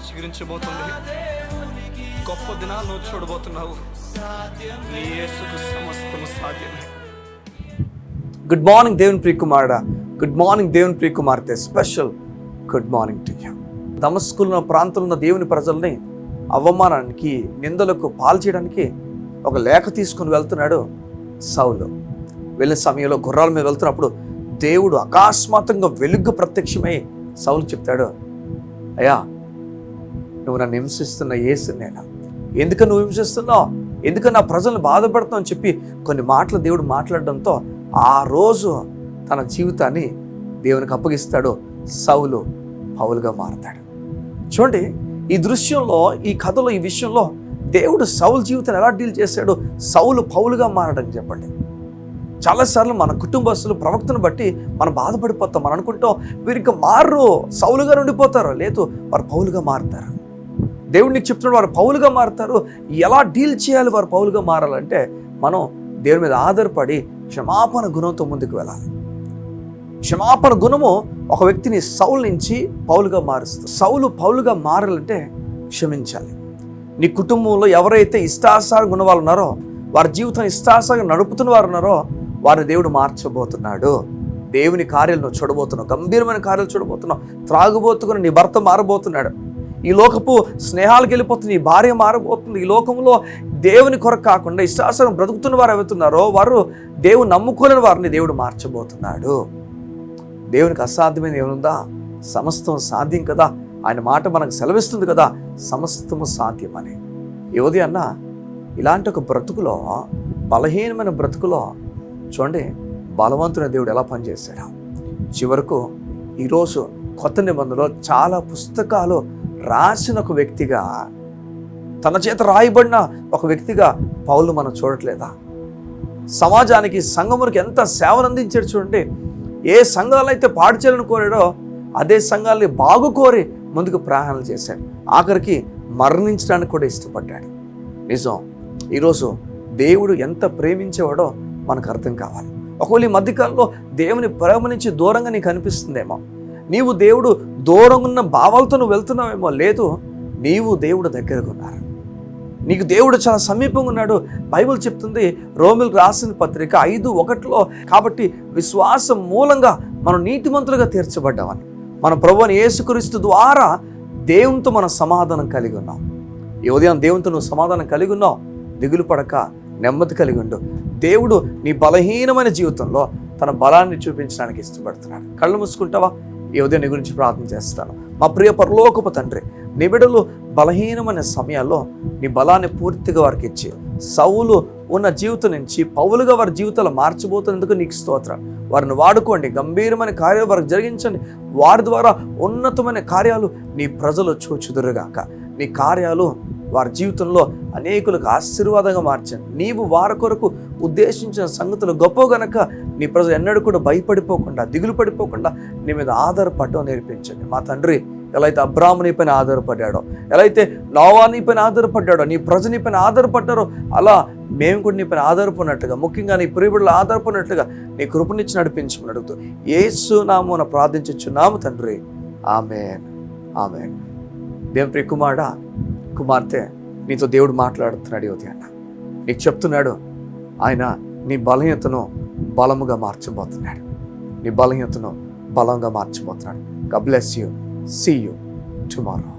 చిగురించబోతుంది. గొప్ప దినాలు నువ్వు చూడబోతున్నావు. నీ యేసుకు సమస్తము సాధ్యమే. గుడ్ మార్నింగ్ దేవుని ప్రియకుమారుడా, గుడ్ మార్నింగ్ దేవుని ప్రియకుమార్తె, special good morning to you. దమస్కున్న ప్రాంతంలో ఉన్న దేవుని ప్రజల్ని అవమానానికి, నిందలకు పాల్చేయడానికి ఒక లేఖ తీసుకుని వెళ్తున్నాడు సౌలు. వెళ్ళిన సమయంలో గుర్రాల మీద వెళ్తున్నప్పుడు దేవుడు అకస్మాత్తుగా వెలుగు ప్రత్యక్షమై సౌలు చెప్తాడు, అయ్యా నువ్వు నన్ను హింసిస్తున్న యేసు నేను, ఎందుకని నువ్వు హింసిస్తున్నావు, ఎందుకని నా ప్రజలను బాధపడతావు అని చెప్పి కొన్ని మాటలు దేవుడు మాట్లాడడంతో ఆ రోజు తన జీవితాన్ని దేవునికి అప్పగిస్తాడు. సౌలు పౌలుగా మారతాడు. చూడండి, ఈ దృశ్యంలో, ఈ కథలో, ఈ విషయంలో దేవుడు సౌలు జీవితాన్ని ఎలా డీల్ చేశాడు, సౌలు పౌలుగా మారడం చెప్పండి. చాలాసార్లు మన కుటుంబస్తులు, ప్రవక్తను బట్టి మనం బాధపడిపోతాం. మనం అనుకుంటాం వీరికి మారు, సౌలుగా ఉండిపోతారు. లేదు, వారు పౌలుగా మారుతారు. దేవుడు నీకు చెప్తున్నాడు వారు పౌలుగా మారుతారు. ఎలా డీల్ చేయాలి వారు పౌలుగా మారాలంటే మనం దేవుని మీద ఆధారపడి క్షమాపణ గుణంతో ముందుకు వెళ్ళాలి. క్షమాపణ గుణము ఒక వ్యక్తిని సౌలు నుంచి పౌలుగా మారుస్తుంది. సౌలు పౌలుగా మారాలంటే క్షమించాలి. నీ కుటుంబంలో ఎవరైతే ఇష్టాసారంగా ఉన్న వాళ్ళు ఉన్నారో, వారి జీవితం ఇష్టాసారంగా నడుపుతున్న వారు ఉన్నారో, వారిని దేవుడు మార్చబోతున్నాడు. దేవుని కార్యాలు నువ్వు చూడబోతున్నావు, గంభీరమైన కార్యాలు చూడబోతున్నావు. త్రాగుబోతుకుని నీ భర్త మారబోతున్నాడు. ఈ లోకపు స్నేహాలకు వెళ్ళిపోతుంది, నీ భార్య మారబోతుంది. ఈ లోకంలో దేవుని కొరకు కాకుండా ఇష్టాసారం బ్రతుకుతున్న వారు అవుతున్నారో, వారు దేవుని నమ్ముకోలేని వారిని దేవుడు మార్చబోతున్నాడు. దేవునికి అసాధ్యమైన ఏముందా? సమస్తం సాధ్యం కదా. ఆయన మాట మనకు సెలవిస్తుంది కదా, సమస్తము సాధ్యమని. యువతి అన్న, ఇలాంటి ఒక బ్రతుకులో, బలహీనమైన బ్రతుకులో చూడండి బలవంతుని దేవుడు ఎలా పనిచేశాడు. చివరకు ఈరోజు కొత్త నిబంధనలో చాలా పుస్తకాలు రాసిన ఒక వ్యక్తిగా, తన చేత రాయబడిన ఒక వ్యక్తిగా పౌలు మనం చూడట్లేదా? సమాజానికి, సంఘమునికి ఎంత సేవను అందించాడు చూడండి. ఏ సంఘాలు అయితే పాడు చేయాలని కోరాడో అదే సంఘాలని బాగు కోరి ముందుకు ప్రయాణాలు చేశాడు. ఆఖరికి మరణించడానికి కూడా ఇష్టపడ్డాడు. నిజం, ఈరోజు దేవుడు ఎంత ప్రేమించేవాడో మనకు అర్థం కావాలి. ఒకవేళ ఈ మధ్యకాలంలో దేవుని ప్రేమ నుంచి దూరంగా నీకు అనిపిస్తుందేమో, నీవు దేవుడు దూరంగా ఉన్న భావాలతో నువ్వు వెళ్తున్నావేమో. లేదు, నీవు దేవుడు దగ్గరగా ఉన్నారు. నీకు దేవుడు చాలా సమీపంగా ఉన్నాడు. బైబిల్ చెప్తుంది, రోమిలకు రాసిన పత్రిక 5:1 కాబట్టి విశ్వాసం మూలంగా మనం నీతిమంతులుగా తీర్చబడ్డామని, మన ప్రభువైన యేసుక్రీస్తు ద్వారా దేవునితో మనం సమాధానం కలిగి ఉన్నాం. ఈ ఉదయం దేవునితో నువ్వు సమాధానం కలిగి ఉన్నావు. దిగులు పడక, నెమ్మది కలిగి ఉండు. దేవుడు నీ బలహీనమైన జీవితంలో తన బలాన్ని చూపించడానికి ఇష్టపడుతున్నాడు. కళ్ళు మూసుకుంటావా? ఈ ఉదయం నీ గురించి ప్రార్థన చేస్తాను. మా ప్రియ పరలోకపు తండ్రి, నీ బిడ్డలు బలహీనమైన సమయాల్లో నీ బలాన్ని పూర్తిగా వారికి ఇచ్చి, సౌలు ఉన్న జీవితం నుంచి పౌలుగా వారి జీవితాలు మార్చబోతున్నందుకు నీకు స్తోత్రం. వారిని వాడుకోండి, గంభీరమైన కార్యాలు వారికి జరిగించండి. వారి ద్వారా ఉన్నతమైన కార్యాలు నీ ప్రజలు చూచుదురుగాక. నీ కార్యాలు వారి జీవితంలో అనేకులకు ఆశీర్వాదంగా మార్చండి. నీవు వారి కొరకు ఉద్దేశించిన సంగతులు గొప్ప గనక నీ ప్రజలు ఎన్నడూ కూడా భయపడిపోకుండా, దిగులు పడిపోకుండా నీ మీద ఆధారపడడం నేర్పించండి. మా తండ్రి, ఎలా అయితే అబ్రాహాము నీ పైన ఆధారపడ్డాడో, ఎలా అయితే నోవా నీ పైన ఆధారపడ్డాడో, నీ ప్రజ నీ పైన ఆధారపడ్డారో, అలా మేము కూడా నీ పైన ఆధారపడినట్టుగా, ముఖ్యంగా నీ ప్రియబిడ్డలు ఆధారపడినట్లుగా నీ కృపనిచ్చి నడిపించమని అడుగుతూ యేసు నామమున ప్రార్థించుచున్నాము తండ్రి. ఆమేన్, ఆమేన్. దేవుని ప్రియ కుమారుడా, కుమార్తె, నీతో దేవుడు మాట్లాడుతున్నాడు. యువతి అన్న, నీకు చెప్తున్నాడు, ఆయన నీ బలహీనతను బలముగా మార్చబోతున్నాడు. నీ బలహీనతను బలంగా మార్చబోతున్నాడు. God bless you. See you tomorrow.